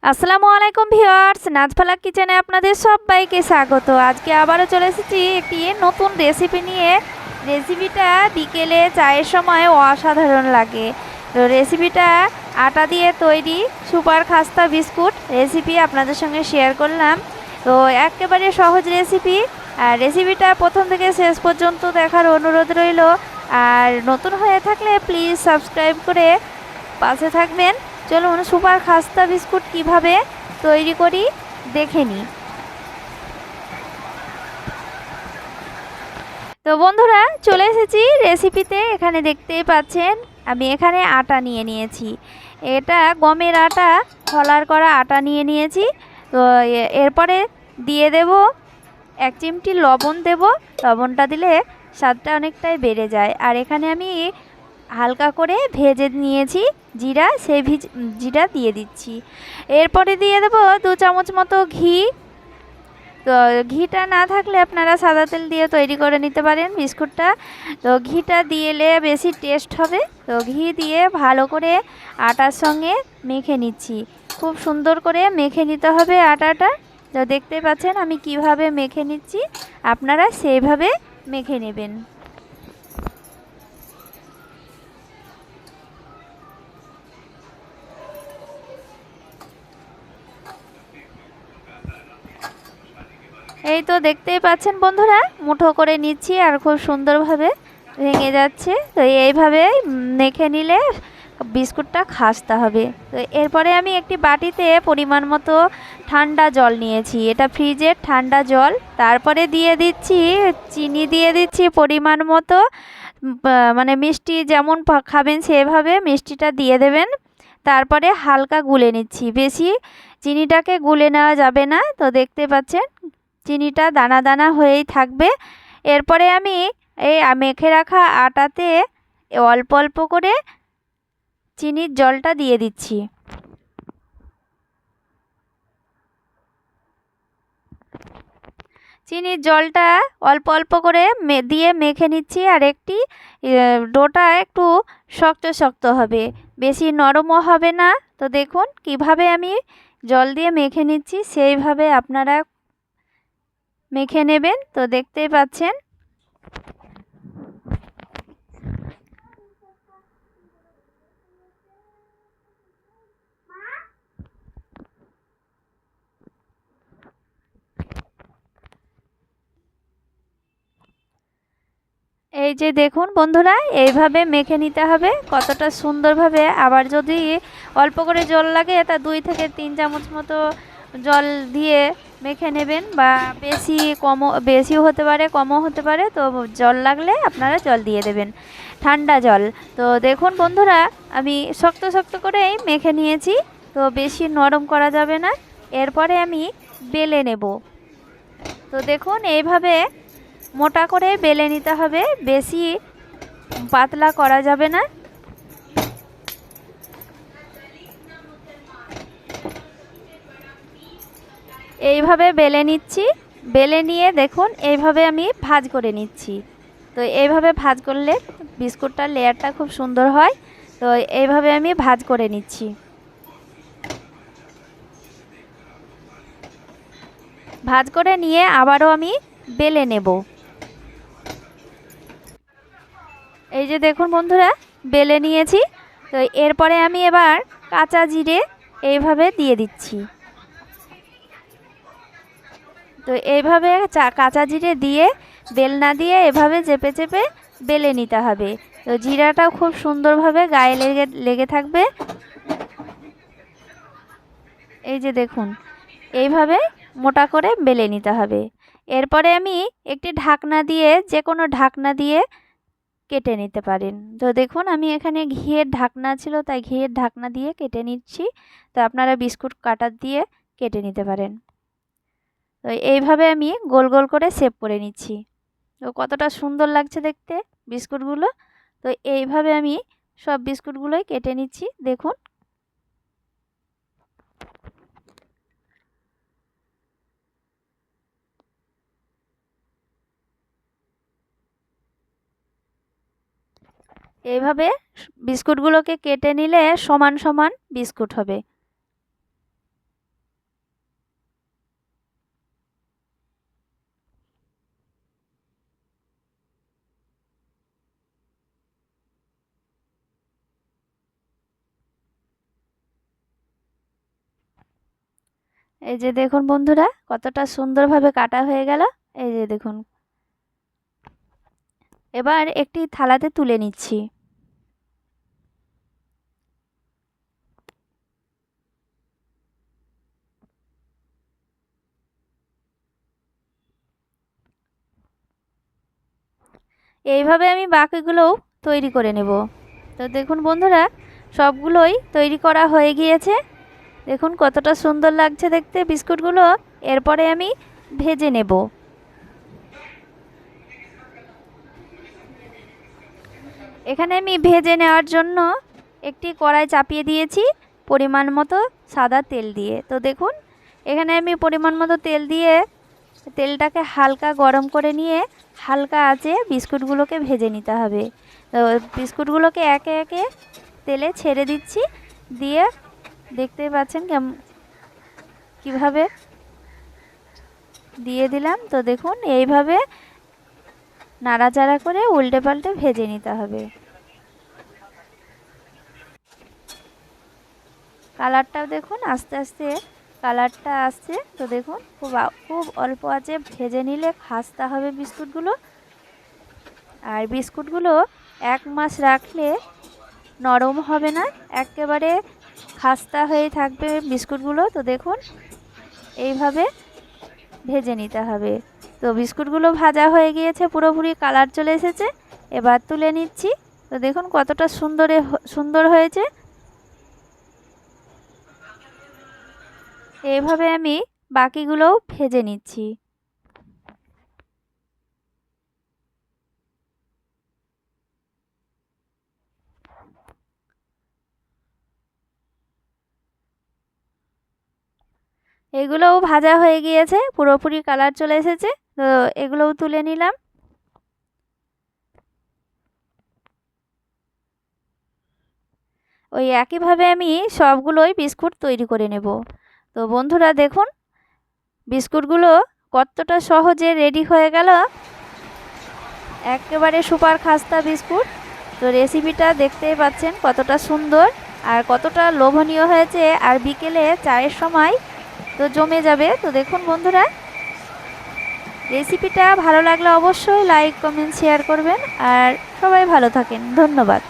আসসালামু আলাইকুম ভিউয়ার্স, নাজফালাক কিচেনে আপনাদের সবাইকে স্বাগত। আজকে আবারও চলে এসেছি একটি নতুন রেসিপি নিয়ে। রেসিপিটা বিকেলে চায়ের সময় অসাধারণ লাগে। তো রেসিপিটা আটা দিয়ে তৈরি সুপার খাস্তা বিস্কুট রেসিপি আপনাদের সঙ্গে শেয়ার করলাম। তো একেবারে সহজ রেসিপি। আর রেসিপিটা প্রথম থেকে শেষ পর্যন্ত দেখার অনুরোধ রইল। আর নতুন হয়ে থাকলে প্লিজ সাবস্ক্রাইব করে পাশে থাকবেন। চলুন সুপার খাস্তা বিস্কুট কিভাবে তৈরি করি দেখে নিই। তো বন্ধুরা, চলে এসেছি রেসিপিতে। এখানে দেখতেই পাচ্ছেন আমি এখানে আটা নিয়ে নিয়েছি। এটা গমের আটা, খলার করা আটা নিয়ে নিয়েছি। তো এরপরে দিয়ে দেব 1 চিমটি লবণ দেব। লবণটা দিলে স্বাদটা অনেকটাই বেড়ে যায়। আর এখানে আমি হালকা করে ভেজে নিয়েছি জিরা, সেই জিরা দিয়ে দিচ্ছি। এরপরে দিয়ে দেবো 2 চামচ মতো ঘি। তো ঘিটা না থাকলে আপনারা সাদা তেল দিয়ে তৈরি করে নিতে পারেন বিস্কুটটা। তো ঘিটা দিলে বেশি টেস্ট হবে। তো ঘি দিয়ে ভালো করে আটার সঙ্গে মেখে নিচ্ছি। খুব সুন্দর করে মেখে নিতে হবে আটাটা। তো দেখতে পাচ্ছেন আমি কিভাবে মেখে নিচ্ছি, আপনারা সেইভাবে মেখে নেবেন। এই তো দেখতেই পাচ্ছেন বন্ধুরা, মুঠো করে নিচ্ছি আর খুব সুন্দরভাবে ভেঙে যাচ্ছে। তো এইভাবে মেখে নিলে বিস্কুটটা খাস্তা হবে। তো এরপরে আমি একটি বাটিতে পরিমাণ মতো ঠান্ডা জল নিয়েছি, এটা ফ্রিজের ঠান্ডা জল। তারপরে দিয়ে দিচ্ছি চিনি, দিয়ে দিচ্ছি পরিমাণ মতো। মানে মিষ্টি যেমন খাবেন সেভাবে মিষ্টিটা দিয়ে দেবেন। তারপরে হালকা গুলে নিচ্ছি, বেশি চিনিটাকে গুলে নেওয়া যাবে না। তো দেখতে পাচ্ছেন চিনিটা দানা দানা হয়েই থাকবে। এরপরে আমি এই মেখে রাখা আটাতে অল্প অল্প করে চিনির জলটা দিয়ে দিচ্ছি। চিনির জলটা অল্প অল্প করে দিয়ে মেখে নিচ্ছি। আর একটি ডোটা একটু শক্ত শক্ত হবে, বেশি নরমও হবে না। তো দেখুন কিভাবে আমি জল দিয়ে মেখে নিচ্ছি, সেইভাবে আপনারা মেখে নেবেন। তো দেখতেই পাচ্ছেন এই যে দেখুন বন্ধুরা, এইভাবে মেখে নিতে হবে কতটা সুন্দরভাবে। আবার যদি অল্প করে জল লাগে তা 2 থেকে 3 চামচ মতো জল দিয়ে মেখে নেবেন। বা বেশিও হতে পারে, কমও হতে পারে। তো জল লাগলে আপনারা জল দিয়ে দেবেন, ঠান্ডা জল। তো দেখুন বন্ধুরা, আমি শক্ত শক্ত করেই মেখে নিয়েছি। তো বেশি নরম করা যাবে না। এরপরে আমি বেলে নেব। তো দেখুন এইভাবে মোটা করে বেলে নিতে হবে, বেশি পাতলা করা যাবে না। এইভাবে বেলে নিচ্ছি। বেলে নিয়ে দেখুন এইভাবে আমি ভাঁজ করে নিচ্ছি। তো এইভাবে ভাঁজ করলে বিস্কুটটার লেয়ারটা খুব সুন্দর হয়। তো এইভাবে আমি ভাঁজ করে নিচ্ছি। ভাঁজ করে নিয়ে আবারও আমি বেলে নেব। এই যে দেখুন বন্ধুরা, বেলে নিয়েছি। তো এরপরে আমি এবার কাঁচা জিরে এইভাবে দিয়ে দিচ্ছি। তো এইভাবে কাঁচা জিরে দিয়ে বেলনা দিয়ে এভাবে চেপে চেপে বেলে নিতে হবে। তো জিরাটাও খুব সুন্দরভাবে গায়ে লেগে লেগে থাকবে। এই যে দেখুন এইভাবে মোটা করে বেলে নিতে হবে। এরপরে আমি একটি ঢাকনা দিয়ে, যে কোনো ঢাকনা দিয়ে কেটে নিতে পারেন। তো দেখুন আমি এখানে ঘিয়ের ঢাকনা ছিল, তাই ঘিয়ের ঢাকনা দিয়ে কেটে নিচ্ছি। তো আপনারা বিস্কুট কাটার দিয়ে কেটে নিতে পারেন। তো এইভাবে আমি গোল গোল করে শেপ করে নিচ্ছি। তো কতটা সুন্দর লাগছে দেখতে বিস্কুটগুলো। তো এইভাবে আমি সব বিস্কুটগুলোই কেটে নিচ্ছি দেখুন। এইভাবে বিস্কুটগুলোকে কেটে নিলে সমান সমান বিস্কুট হবে। এই যে দেখুন বন্ধুরা, কতটা সুন্দরভাবে কাটা হয়ে গেল। এই যে দেখুন, এবার একটি থালাতে তুলে নিচ্ছি। এইভাবে আমি বাকিগুলোও তৈরি করে নেব। তো দেখুন বন্ধুরা, সবগুলোই তৈরি করা হয়ে গিয়েছে। দেখুন কতটা সুন্দর লাগছে দেখতে বিস্কুটগুলো। এরপরে আমি ভেজে নেব। এখানে আমি ভেজে নেওয়ার জন্য একটি কড়াই চাপিয়ে দিয়েছি পরিমাণ মতো সাদা তেল দিয়ে। তো দেখুন, এখানে আমি পরিমাণ মতো তেল দিয়ে তেলটাকে হালকা গরম করে নিয়ে হালকা আঁচে বিস্কুটগুলোকে ভেজে নিতে হবে। তো বিস্কুটগুলোকে একে একে তেলে ছেড়ে দিচ্ছি, দিয়ে দেখতেই পাচ্ছেন কীভাবে দিয়ে দিলাম। তো দেখুন এইভাবে নাড়াচাড়া করে উল্টে পাল্টে ভেজে নিতে হবে। কালারটাও দেখুন আস্তে আস্তে কালারটা আসছে। তো দেখুন খুব অল্প আঁচে ভেজে নিলে খাস্তা হবে বিস্কুটগুলো। আর বিস্কুটগুলো 1 মাস রাখলে নরম হবে না, একেবারে খাস্তা হয়ে থাকবে বিস্কুটগুলো। তো দেখুন এইভাবে ভেজে নিতে হবে। তো বিস্কুটগুলো ভাজা হয়ে গিয়েছে, পুরোপুরি কালার চলে এসেছে। এবার তুলে নিচ্ছি। তো দেখুন কতটা সুন্দর হয়েছে। এইভাবে আমি বাকিগুলোও ভেজে নিচ্ছি। এগুলোও ভাজা হয়ে গিয়েছে, পুরোপুরি কালার চলে এসেছে। তো এগুলোও তুলে নিলাম। ওই একইভাবে আমি সবগুলোই বিস্কুট তৈরি করে নেব। তো বন্ধুরা দেখুন বিস্কুটগুলো কতটা সহজে রেডি হয়ে গেল, একেবারে সুপার খাস্তা বিস্কুট। তো রেসিপিটা দেখতেই পাচ্ছেন কতটা সুন্দর আর কতটা লোভনীয় হয়েছে। আর বিকেলে চায়ের সময় তো জমে যাবে। তো দেখুন বন্ধুরা, রেসিপিটা ভালো লাগলে অবশ্যই লাইক কমেন্ট শেয়ার করবেন। আর সবাই ভালো থাকেন। ধন্যবাদ।